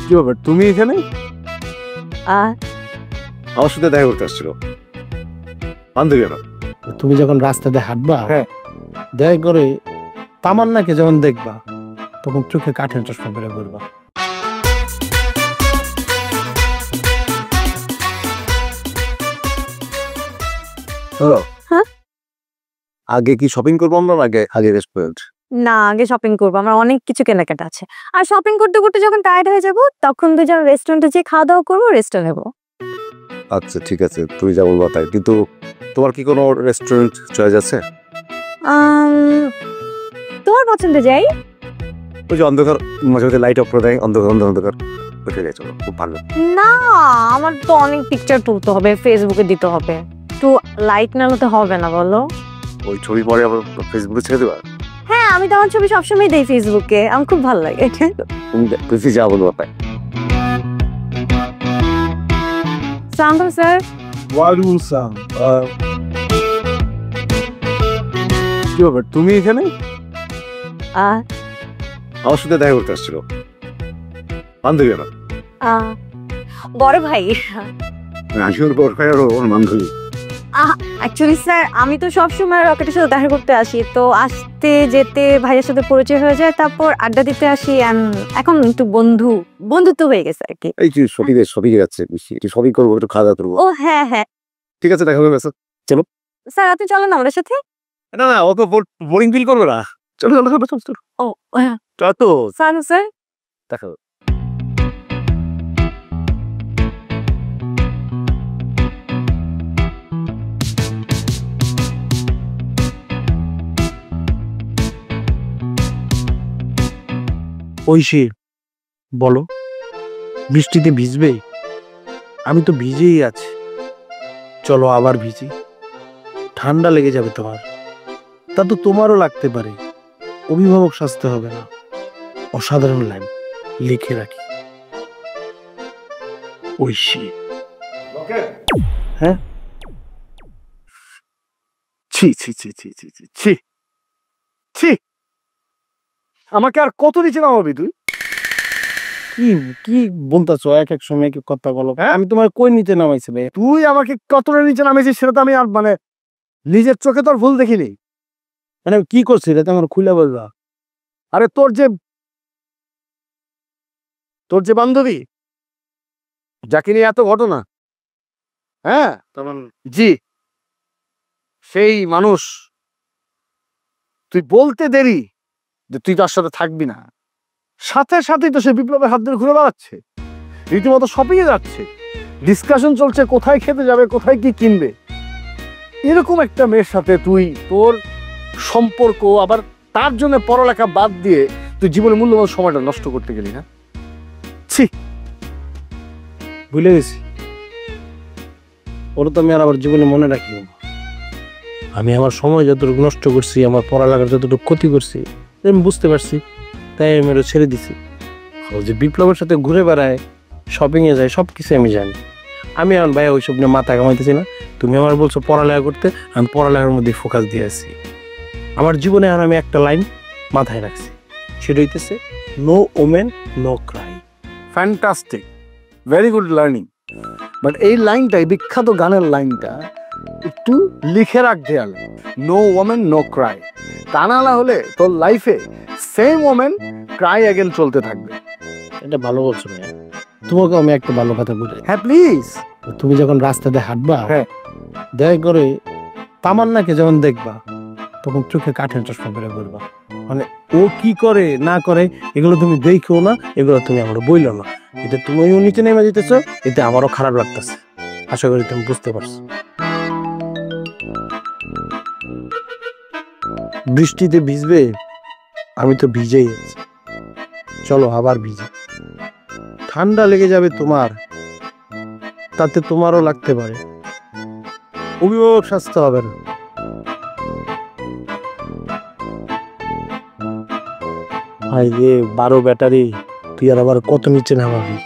কি ব্যাপার তুমি এখানে? আমার সাথে দেখা করতে আসছিল বান্ধবী আমার। তুমি যখন রাস্তাতে হাঁটবা, হ্যাঁ, দয়া করে তামান্নাকে যখন দেখবা তখন চোখে কাঠের চশমা পরে করবা। আগে কি শপিং করবো আমরা আগে রেস্টুরেন্ট? না, আগে শপিং করবো, আমার অনেক কিছু কেনাকাটা আছে। আর শপিং করতে করতে যখন টায়ার্ড হয়ে যাবো তখন দুজন রেস্টুরেন্টে যেয়ে খাওয়া দাওয়া করবো, রেস্টে নেবো। আচ্ছা ঠিক আছে, তুমি যা বলবা তাই। কিন্তু তোমার কি কোনো রেস্টুরেন্ট চয়েস আছে? তোমার পছন্দে যাই। ওই যে অন্ধকার, মাঝে মাঝে লাইট অফ করে দেয়, অন্ধকার অন্ধকার ওইটা যাই, চলো, খুব ভালো। না, আমার তো অনেক পিকচার তুলতে হবে, ফেসবুকে দিতে হবে, একটু লাইট না হতে হবে না বলো? ওই ছবি পরে আবার ফেসবুকে ছেড়ে দেবা? হ্যাঁ, আমি তো আমার ছবি সবসময় দেই ফেসবুকে, আমার খুব ভালো লাগে। তুমি যা বলবা তাই। সালাম স্যার। ওয়ালাইকুম আসসালাম। কি ব্যাপার তুমি এখানে? আমার সাথে দেখা করতে আসছিল বান্ধবী আমার। বড় ভাই। আসল বড় ভাই আর ওর বান্ধবী। অ্যাকচুয়ালি স্যার, আমি তো সবসময় রকেটের সাথে দেখা করতে আসি, তো আসতে যেতে ভাইয়ের সাথে পরিচয় হয়ে যায়, তারপর আড্ডা দিতে আসি, এখন একটু বন্ধুত্ব হয়ে গেছে আর কি। এই যে শপিং যাচ্ছে, একটু শপিং করবো, একটু খাওয়া দাওয়া করবো। ও হ্যাঁ হ্যাঁ, ঠিক আছে, দেখা হবে। চলো স্যার আপনি চলেন আমাদের সাথে। না না, অত বোরিং ফিল করবে না, চলো চলো চলো চলো। ও হ্যাঁ, চলো তো, স্যার দেখা হবে। ঐশী, বলো, বৃষ্টিতে ভিজবে? আমি তো ভিজেই আছি, চলো আবার ভিজি, ঠান্ডা লেগে যাবে তোমার। তা তো তোমারও লাগতে পারে, অভিভাবক সাজতে হবে না। অসাধারণ লাইন লিখে রাখি। ঐশী। হ্যাঁ, ছি ছি ছি ছি ছি ছি ছি ছি, আমাকে আর কত নিচে নামাবি তুই? কি কি বলতেছো? এক এক সময় কি কথা বলো? আমি তোমার কই নিতে নামাইছি ভাই? তুই আমাকে কতটা নিচে নামিয়েছিস সেটা তো আমি আর মানে নিজের চোখে তোর ভুল দেখিনি। মানে কি করছি এটা তোমার খুলে বলবা? আরে তোর যে বান্ধবী, যাকে নিয়ে এত ঘটনা, হ্যাঁ জি, সেই মানুষ তুই বলতে দেরি যে তুই তার সাথে থাকবি না, সাথে সাথেই তো সে বিপ্লবের হাত ধরে ঘুরে বেড়াচ্ছে, রীতিমতো শপিং এ যাচ্ছে, ডিসকাশন চলছে কোথায় খেতে যাবে, কোথায় কি কিনবে। এরকম একটা মেয়ের সাথে তুই তোর সম্পর্ক, আবার তার জন্য পড়ালেখা বাদ দিয়ে তুই জীবনের মূল্যবান সময়টা নষ্ট করতে গেলি না? ছি, ভুলে গেছি, ওরা তো আমি আর আমার জীবনে মনে রাখি না। আমি আমার সময় যতটুকু নষ্ট করছি, আমার পড়ালেখার যতটুকু ক্ষতি করছি আমি বুঝতে পারছি, তাই আমি ওরা ছেড়ে দিছি। ও যে বিপ্লবের সাথে ঘুরে বেড়ায়, শপিং এ যায়, সবকিছু আমি জানি। আমি এখন ভাই ওইসব নিয়ে মাথা কামাইতেছি না। তুমি আমার বলছো পড়ালেখা করতে, আমি পড়ালেখার মধ্যে ফোকাস দিয়ে আছি। আমার জীবনে আর আমি একটা লাইন মাথায় রাখছি, সেটা হইতেছে no woman no cry. Fantastic, very good learning. But এই লাইনটা, এই বিখ্যাত গানের লাইনটা একটু লিখে রাখ দেয়ালে, নো ওমেন নো ক্রাই। তা না হলে তোর লাইফে সেম ওমেন ক্রাই অ্যাগেন চলতে থাকবে। এটা ভালো বলছো ভাইয়া, তোমাকে আমি একটা ভালো কথা বলি। হ্যাঁ প্লিজ। তুমি যখন রাস্তাতে হাঁটবা, হ্যাঁ, দয়া করে তামান্নাকে যখন দেখবা তখন চোখে কাঠের চশমা পরে করবা। মানে ও কি করে না করে এগুলো তুমি দেখো না, এগুলো তুমি আমার বইলো না। এটা তুমিও নিচে নেমে যেতেছো, এতে আমারও খারাপ লাগতেছে। আশা করি তুমি বুঝতে পারছো। বৃষ্টিতে ভিজবে? আমি তো ভিজেই আছি, চলো আবার ভিজি, ঠান্ডা লেগে যাবে তোমার, তাতে তোমারও লাগতে পারে। অভিভাবক সাজতে হবে না। হাই রে 12 ব্যাটারি, তুই আর আবার কত নিচে নামাবি?